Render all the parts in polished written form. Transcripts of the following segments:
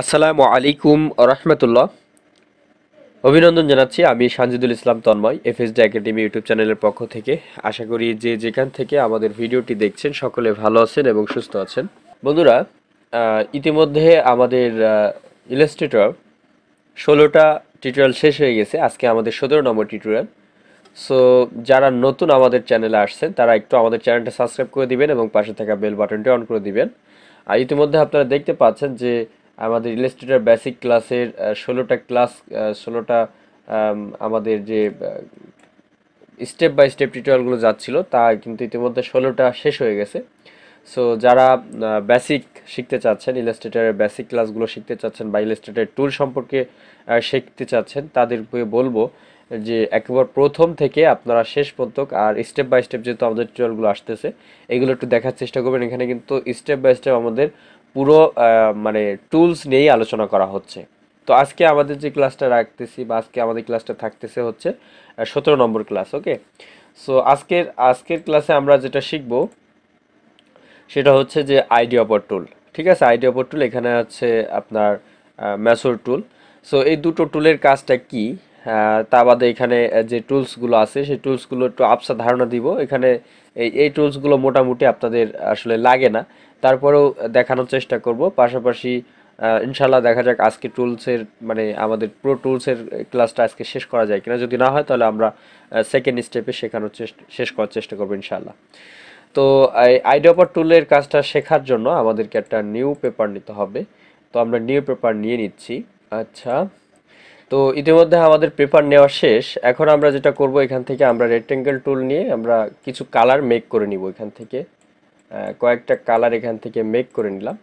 আসসালামু আলাইকুম রহমতুল্লাহ। অভিনন্দন জানাচ্ছি, আমি সানজিদুল ইসলাম তন্ময় এফএসডি একাডেমি ইউটিউব চ্যানেলের পক্ষ থেকে। আশা করি যে যেখান থেকে আমাদের ভিডিওটি দেখছেন সকলে ভালো আছেন এবং সুস্থ আছেন। বন্ধুরা, ইতিমধ্যে আমাদের ইলাস্ট্রেটর 16টা টিউটোরিয়াল শেষ হয়ে গেছে। আজকে আমাদের 17 নম্বর টিউটোরিয়াল। সো যারা নতুন আমাদের চ্যানেলে আসছেন তারা একটু আমাদের চ্যানেলটা সাবস্ক্রাইব করে দিবেন এবং পাশে থাকা বেল বাটনটি অন করে দিবেন। আর ইতিমধ্যে আপনারা দেখতে পাচ্ছেন যে আমাদের ইলাস্ট্রেটর বেসিক ক্লাসের 16টা ক্লাস, 16টা আমাদের যে স্টেপ বাই স্টেপ টিউটোরিয়ালগুলো যাচ্ছিল তা কিন্তু ইতিমধ্যে 16টা শেষ হয়ে গেছে। সো যারা বেসিক শিখতে চাচ্ছেন, ইলাস্ট্রেটরের বেসিক ক্লাসগুলো শিখতে চাচ্ছেন বা ইলাস্ট্রেটরের টুল সম্পর্কে শিখতে চাচ্ছেন, তাদেরকে বলবো যে একবার প্রথম থেকে আপনারা শেষ পর্যন্ত আর স্টেপ বাই স্টেপ যেহেতু আমাদের টিউটোরিয়ালগুলো আসতেছে এগুলো একটু দেখার চেষ্টা করবেন। এখানে কিন্তু স্টেপ বাই স্টেপ আমাদের পুরো মানে টুলস নিয়েই আলোচনা করা হচ্ছে। তো আজকে আমাদের যে ক্লাসটা রাখতেছি বা আজকে আমাদের ক্লাসটা থাকতেছে হচ্ছে 17 নম্বর ক্লাস। ওকে, সো আজকের ক্লাসে আমরা যেটা শিখবো সেটা হচ্ছে যে আইডিওপার টুল। ঠিক আছে, আইডিওপার টুল এখানে আছে আপনার ম্যাসোর টুল। সো এই দুটো টুলের কাজটা কি, তা বাদে এখানে যে টুলসগুলো আছে সেই টুলসগুলো একটু আবসা ধারণা দিব। এখানে এই টুলসগুলো মোটামুটি আপনাদের আসলে লাগে না, তারপরেও দেখানোর চেষ্টা করব। পাশাপাশি ইনশাল্লাহ দেখা যাক আজকে টুলসের মানে আমাদের পুরো টুলসের ক্লাসটা আজকে শেষ করা যায় কিনা। যদি না হয় তাহলে আমরা সেকেন্ড স্টেপে শেষ করার চেষ্টা করবো ইনশাল্লাহ। তো এই আইড্রপার টুলের কাজটা শেখার জন্য আমাদেরকে একটা নিউ পেপার নিতে হবে। তো আমরা নিউ পেপার নিয়ে নিচ্ছি। আচ্ছা, তো ইতিমধ্যে আমাদের পেপার নেওয়া শেষ। এখন আমরা যেটা করব, এখান থেকে আমরা রেক্টেঙ্গেল টুল নিয়ে আমরা কিছু কালার মেক করে নিব। এখান থেকে কয়েকটা কালার এখান থেকে মেক করে নিলাম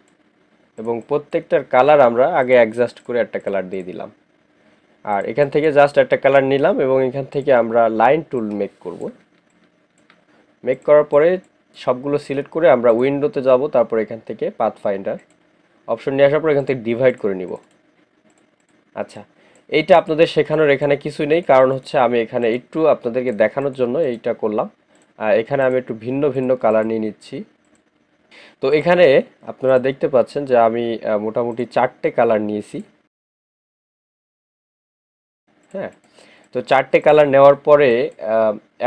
এবং প্রত্যেকটার কালার আমরা আগে অ্যাডজাস্ট করে একটা কালার দিয়ে দিলাম। আর এখান থেকে জাস্ট একটা কালার নিলাম এবং এখান থেকে আমরা লাইন টুল মেক করব। মেক করার পরে সবগুলো সিলেক্ট করে আমরা উইন্ডোতে যাব, তারপর এখান থেকে পাথ ফাইন্ডার অপশন নিয়ে আসার পর এখান থেকে ডিভাইড করে নিব। আচ্ছা, এইটা আপনাদের শেখানোর এখানে কিছুই নেই, কারণ হচ্ছে আমি এখানে একটু আপনাদেরকে দেখানোর জন্য এইটা করলাম। এখানে আমি একটু ভিন্ন ভিন্ন কালার নিয়ে নিচ্ছি। তো এখানে আপনারা দেখতে পাচ্ছেন যে আমি মোটামুটি 4টে কালার নিয়েছি। হ্যাঁ, তো 4টে কালার নেওয়ার পরে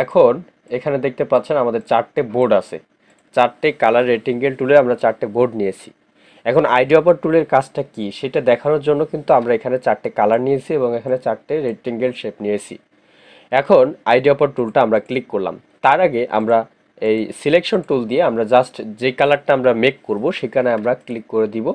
এখন এখানে দেখতে পাচ্ছেন আমাদের 4টে বোর্ড আছে। 4টে কালার রেক্টেঙ্গেল টুলে আমরা 4টে বোর্ড নিয়েছি। এখন আইডিওপার টুলের কাজটা কি সেটা দেখানোর জন্য কিন্তু আমরা এখানে 4টে কালার নিয়েছি এবং এখানে 4টে রেক্টেঙ্গেল শেপ নিয়েছি। এখন আইডিওপার টুলটা আমরা ক্লিক করলাম। তার আগে আমরা এই সিলেকশন টুল দিয়ে আমরা জাস্ট যে কালারটা আমরা মেক করব সেখানে আমরা ক্লিক করে দিব।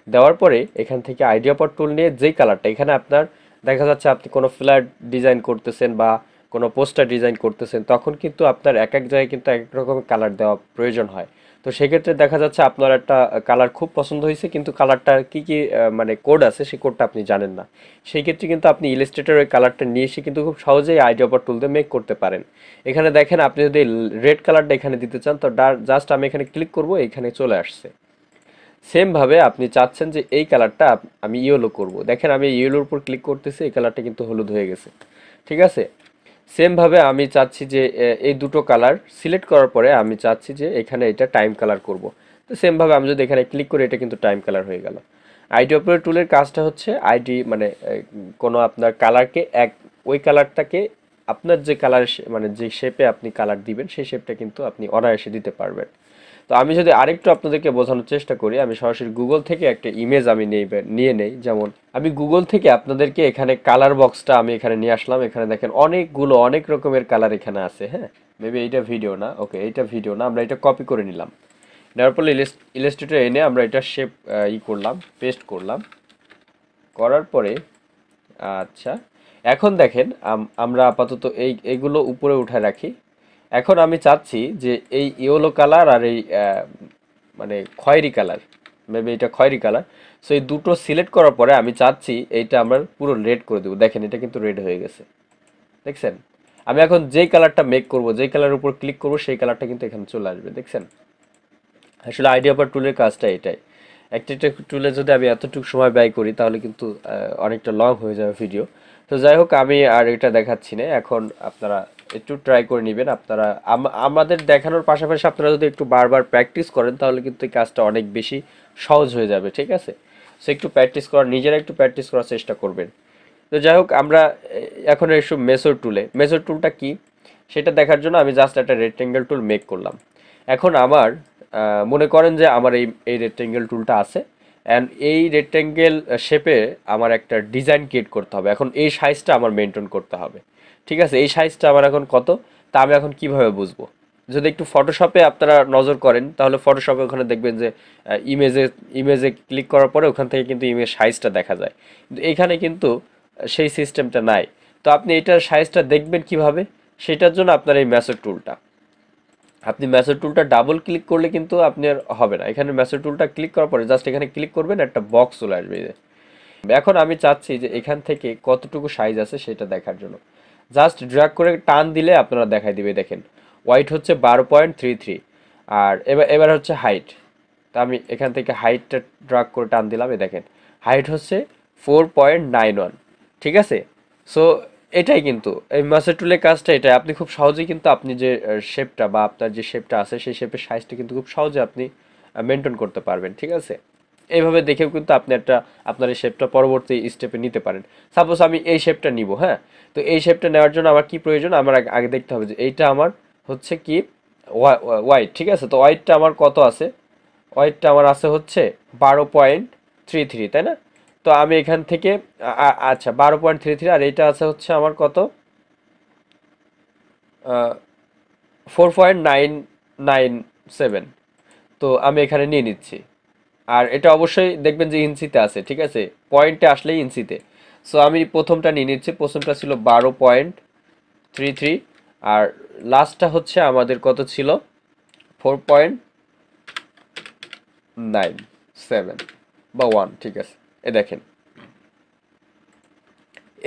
দেওয়ার পরে এখান থেকে আইডিওপার টুল নিয়ে যেই কালারটা এখানে আপনার দেখা যাচ্ছে আপনি কোনো ফ্ল্যাট ডিজাইন করতেছেন বা কোনো পোস্টার ডিজাইন করতেছেন, তখন কিন্তু আপনার এক এক জায়গায় কিন্তু এক এক রকমের কালার দেওয়া প্রয়োজন হয়। তো সেক্ষেত্রে দেখা যাচ্ছে আপনার একটা কালার খুব পছন্দ হয়েছে কিন্তু কালারটার কি কি মানে কোড আছে সেই কোডটা আপনি জানেন না। সেই ক্ষেত্রে কিন্তু আপনি ইলাস্ট্রেটর ওই কালারটা নিয়ে এসে কিন্তু খুব সহজেই আইডিওপার টুল দিয়ে মেক করতে পারেন। এখানে দেখেন আপনি যদি রেড কালারটা এখানে দিতে চান তো জাস্ট আমি এখানে ক্লিক করব, এখানে চলে আসছে। সেমভাবে আপনি চাচ্ছেন যে এই কালারটা আমি ইয়েলো করব, দেখেন আমি ইয়েলোর উপর ক্লিক করতেছি, এই কালারটা কিন্তু হলুদ হয়ে গেছে। ঠিক আছে, সেমভাবে আমি চাচ্ছি যে এই দুটো কালার সিলেক্ট করার পরে আমি চাচ্ছি যে এখানে এটা টাইম কালার করব। তো সেমভাবে আমি যদি এখানে ক্লিক করি এটা কিন্তু টাইম কালার হয়ে গেল। আইডি অপারেটর টুলের কাজটা হচ্ছে আইডি মানে কোনো আপনার কালারকে ওই কালারটাকে আপনার যে কালার মানে যে শেপে আপনি কালার দিবেন সেই শেপটা কিন্তু আপনি অনায়াসে দিতে পারবেন। তো আমি যদি আরেকটু আপনাদেরকে বোঝানোর চেষ্টা করি, আমি সরাসরি গুগল থেকে একটা ইমেজ আমি নিয়ে নেই। যেমন আমি গুগল থেকে আপনাদেরকে এখানে কালার বক্সটা আমি এখানে নিয়ে আসলাম। এখানে দেখেন অনেকগুলো অনেক রকমের কালার এখানে আছে। হ্যাঁ, মেবি এইটা ভিডিও না, ওকে এইটা ভিডিও না, আমরা এটা কপি করে নিলাম। নেওয়ার পরে ইলাস্ট্রেটর এনে আমরা এটা শেপ করলাম, পেস্ট করলাম। করার পরে আচ্ছা, এখন দেখেন আমরা আপাতত এইগুলো উপরে উঠায় রাখি। এখন আমি চাচ্ছি যে এই ইয়েলো কালার আর এই মানে খয়েরি কালার, মেবি এটা খয়েরি কালার। সো এই দুটো সিলেক্ট করার পরে আমি চাচ্ছি এইটা আমরা পুরো রেড করে দেবো। দেখেন এটা কিন্তু রেড হয়ে গেছে, দেখছেন। আমি এখন যেই কালারটা মেক করব, যেই কালারের উপর ক্লিক করব সেই কালারটা কিন্তু এখানে চলে আসবে, দেখছেন। আসলে আইডিওপার টুলের কাজটা এটাই। একটা টুলে যদি আমি এতটুকু সময় ব্যয় করি তাহলে কিন্তু অনেকটা লং হয়ে যাবে ভিডিও। তো যাই হোক, আমি আর এটা দেখাচ্ছি না। এখন আপনারা একটু ট্রাই করে নেবেন। আপনারা আমাদের দেখানোর পাশাপাশি আপনারা যদি একটু বারবার প্র্যাকটিস করেন তাহলে কিন্তু এই কাজটা অনেক বেশি সহজ হয়ে যাবে। ঠিক আছে, সো একটু প্র্যাকটিস করার, নিজেরা একটু প্র্যাকটিস করার চেষ্টা করবেন। তো যাই হোক, আমরা এখন এসব মেসর টুলে। মেসর টুলটা কি সেটা দেখার জন্য আমি জাস্ট একটা রেক্টেঙ্গেল টুল মেক করলাম। এখন আমার মনে করেন যে আমার এই রেক্টেঙ্গেল টুলটা আছে, অ্যান্ড এই রেক্টেঙ্গেল শেপে আমার একটা ডিজাইন ক্রিয়েট করতে হবে। এখন এই সাইজটা আমার মেনটেন করতে হবে, ঠিক আছে? এই সাইজটা আমার এখন কত, তা আমি এখন কিভাবে বুঝবো? যদি একটু ফটোশপে আপনারা নজর করেন, তাহলে ফটোশপে ওখানে দেখবেন যে ইমেজে ইমেজে ক্লিক করার পরে ওখান থেকে কিন্তু ইমেজ সাইজটা দেখা যায়, কিন্তু এইখানে কিন্তু সেই সিস্টেমটা নাই। তো আপনি এটার সাইজটা দেখবেন কিভাবে? সেটার জন্য আপনার এই ম্যাসেজ টুলটা, আপনি ম্যাসেজ টুলটা ডাবল ক্লিক করলে কিন্তু আপনার হবে না। এখানে ম্যাসেজ টুলটা ক্লিক করার পরে জাস্ট এখানে ক্লিক করবেন, একটা বক্স চলে আসবে। এখন আমি চাচ্ছি যে এখান থেকে কতটুকু সাইজ আছে সেটা দেখার জন্য জাস্ট ড্র্যাগ করে টান দিলে আপনারা দেখাই দিবে। দেখেন ওয়াইট হচ্ছে 12.33, আর এবার হচ্ছে হাইট। তা আমি এখান থেকে হাইটটা ড্র্যাগ করে টান দিলাম, দেখেন হাইট হচ্ছে 4.91, ঠিক আছে? সো এটাই কিন্তু এই মাস্টার টুলের কাজটা, এটাই। আপনি খুব সহজেই কিন্তু আপনি যে শেপটা বা আপনার যে শেপটা আছে সেই শেপের সাইজটা কিন্তু খুব সহজে আপনি মেনটেন করতে পারবেন, ঠিক আছে? এইভাবে দেখেও কিন্তু আপনি আপনার এই শেপটা পরবর্তী স্টেপে নিতে পারেন। সাপোজ আমি এই শেপটা নিব, হ্যাঁ? তো এই শেপটা নেওয়ার জন্য আমার কি প্রয়োজন? আমার আগে দেখতে হবে যে এইটা আমার হচ্ছে কি ওয়াইট, ঠিক আছে? তো ওয়াইটটা আমার কত আছে? ওয়াইটটা আমার আছে হচ্ছে 12.33, তাই না? তো আমি এখান থেকে আচ্ছা 12.33, আর এইটা আছে হচ্ছে আমার কত, 4.997। তো আমি এখানে নিয়ে নিচ্ছি, আর এটা অবশ্যই দেখবেন যে ইঞ্চিতে আছে, ঠিক আছে? পয়েন্টে আসলেই ইঞ্চিতে। সো আমি প্রথমটা নিয়ে নিচ্ছি, প্রথমটা ছিল 12.33, আর লাস্টটা হচ্ছে আমাদের কত ছিল? 4.97 বা 1, ঠিক আছে? দেখেন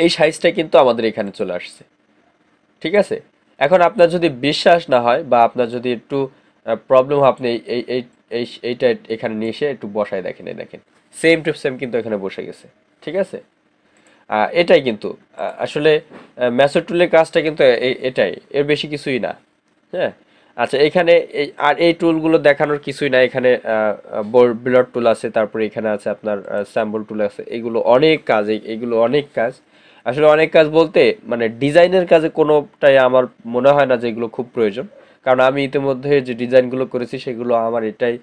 এই সাইজটা কিন্তু আমাদের এখানে চলে আসছে, ঠিক আছে? এখন আপনার যদি বিশ্বাস না হয় বা আপনার যদি একটু প্রবলেম হয়, আপনি এই এই এই এইটা এখানে নিয়ে এসে একটু বসায় দেখেন। দেখেন সেম টু সেম কিন্তু এখানে বসে গেছে, ঠিক আছে? এটাই কিন্তু আসলে ম্যাসেজ টুলের কাজটা কিন্তু এটাই, এর বেশি কিছুই না। হ্যাঁ, আচ্ছা, এখানে এই টুলগুলো দেখানোর কিছুই না। এখানে ব্লড টুল আছে, তারপরে এখানে আছে আপনার স্যাম্বল টুল আছে। এগুলো অনেক কাজ, এগুলো অনেক কাজ। আসলে অনেক কাজ বলতে মানে ডিজাইনের কাজে কোনোটাই আমার মনে হয় না যে এগুলো খুব প্রয়োজন, কারণ আমি ইতিমধ্যে যে ডিজাইনগুলো করেছি সেগুলো আমার এটাই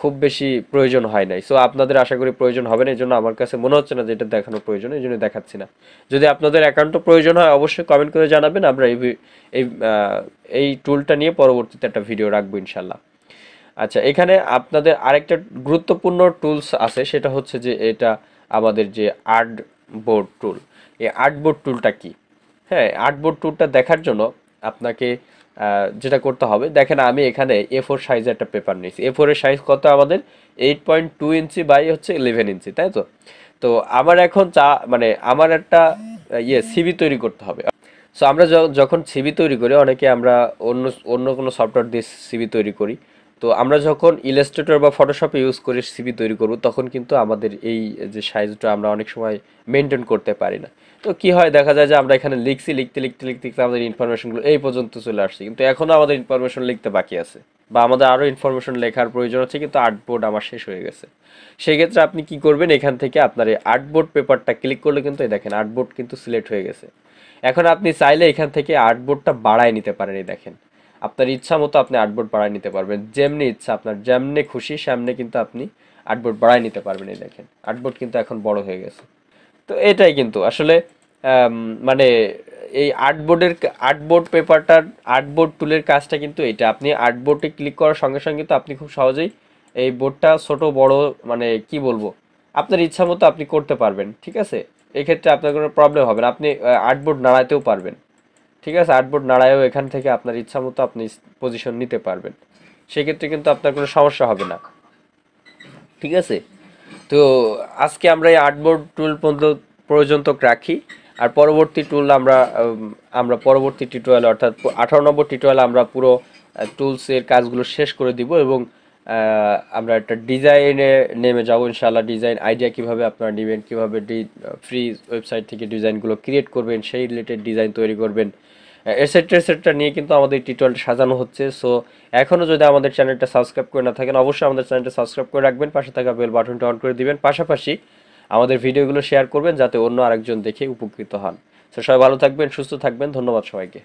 খুব বেশি প্রয়োজন হয় নাই। সো আপনাদের আশা করি প্রয়োজন হবে না, এই জন্য আমার কাছে মনে হচ্ছে না যে এটা দেখানোর প্রয়োজন, এই জন্য দেখাচ্ছি না। যদি আপনাদের একান্ত প্রয়োজন হয় অবশ্যই কমেন্ট করে জানাবেন, আমরা এই এই টুলটা নিয়ে পরবর্তীতে একটা ভিডিও রাখবো ইনশাল্লাহ। আচ্ছা, এখানে আপনাদের আরেকটা গুরুত্বপূর্ণ টুলস আছে, সেটা হচ্ছে যে এটা আমাদের যে আর্টবোর্ড টুল। এই আর্টবোর্ড টুলটা কি? হ্যাঁ, আর্টবোর্ড টুলটা দেখার জন্য আপনাকে যেটা করতে হবে, দেখেন আমি এখানে A4 সাইজে একটা পেপার নিয়েছি। A4 এর সাইজ কত আমাদের? 8.2 ইঞ্চি বাই হচ্ছে 11 ইঞ্চি, তাই তো? তো আমার এখন মানে আমার একটা সিভি তৈরি করতে হবে। সো আমরা যখন সিভি তৈরি করি, অনেকে আমরা অন্য অন্য কোনো সফটওয়্যার দিয়ে সিভি তৈরি করি। তো আমরা যখন ইলাস্ট্রেটর বা ফটোশপে ইউজ করে সিভি তৈরি করব, তখন কিন্তু আমাদের এই যে সাইজটা আমরা অনেক সময় মেনটেন করতে পারি না। তো কি হয়, দেখা যায় যে আমরা এখানে লিখতে আমাদের ইনফরমেশনগুলো এই পর্যন্ত চলে আসছে, কিন্তু এখনও আমাদের ইনফরমেশন লিখতে বাকি আছে, বা আমাদের আরও ইনফরমেশন লেখার প্রয়োজন আছে, কিন্তু আর্টবোর্ড আমার শেষ হয়ে গেছে। সেই ক্ষেত্রে আপনি কি করবেন, এখান থেকে আপনার এই আর্টবোর্ড পেপারটা ক্লিক করলে কিন্তু এই দেখেন আর্টবোর্ড কিন্তু সিলেক্ট হয়ে গেছে। এখন আপনি চাইলে এখান থেকে আর্টবোর্ডটা বাড়ায় নিতে পারেন। এই দেখেন আপনার ইচ্ছা মতো আপনি আর্টবোর্ড বাড়ায় নিতে পারবেন, যেমনি ইচ্ছা আপনার, যেমনি খুশি সামনে কিন্তু আপনি আর্টবোর্ড বাড়ায় নিতে পারবেন। এই দেখেন আর্টবোর্ড কিন্তু এখন বড় হয়ে গেছে। তো এটাই কিন্তু আসলে মানে এই আর্টবোর্ড পেপারটার, আর্টবোর্ড টুলের কাজটা কিন্তু এটা। আপনি আর্টবোর্ডে ক্লিক করার সঙ্গে সঙ্গে কিন্তু আপনি খুব সহজেই এই বোর্ডটা ছোট বড় মানে কি বলবো, আপনার ইচ্ছা মতো আপনি করতে পারবেন, ঠিক আছে? এক্ষেত্রে আপনার কোনো প্রবলেম হবে না, আপনি আর্টবোর্ড নাড়াতেও পারবেন, ঠিক আছে? আর্টবোর্ড নাড়ায়ও এখান থেকে আপনার ইচ্ছা মতো আপনি পজিশন নিতে পারবেন, সেক্ষেত্রে কিন্তু আপনার কোনো সমস্যা হবে না, ঠিক আছে? তো আজকে আমরা এই আর্টবোর্ড টুল পর্যন্ত রাখি, আর পরবর্তী টুল আমরা পরবর্তী টিউটোরিয়ালে, অর্থাৎ 18 নম্বর টিউটোরিয়ালে আমরা পুরো টুলসের কাজগুলো শেষ করে দিব, এবং আমরা একটা ডিজাইনে নেমে যাব ইনশাআল্লাহ। ডিজাইন আইডিয়া কিভাবে আপনারা নেবেন, কীভাবে ফ্রি ওয়েবসাইট থেকে ডিজাইনগুলো ক্রিয়েট করবেন, সেই রিলেটেড ডিজাইন তৈরি করবেন, এটসেট্রা এটসেট্রা নিয়ে কিন্তু আমাদের টিউটোরিয়ালটা সাজানো হচ্ছে। সো এখনও যদি আমাদের চ্যানেলটা সাবস্ক্রাইব করে না থাকেন, অবশ্যই আমাদের চ্যানেলটা সাবস্ক্রাইব করে রাখবেন, পাশে থাকা বেল বাটনটা অন করে দিবেন, পাশাপাশি আমাদের ভিডিওগুলো শেয়ার করবেন যাতে অন্য আরেকজন দেখে উপকৃত হন। তো সবাই ভালো থাকবেন, সুস্থ থাকবেন, ধন্যবাদ সবাইকে।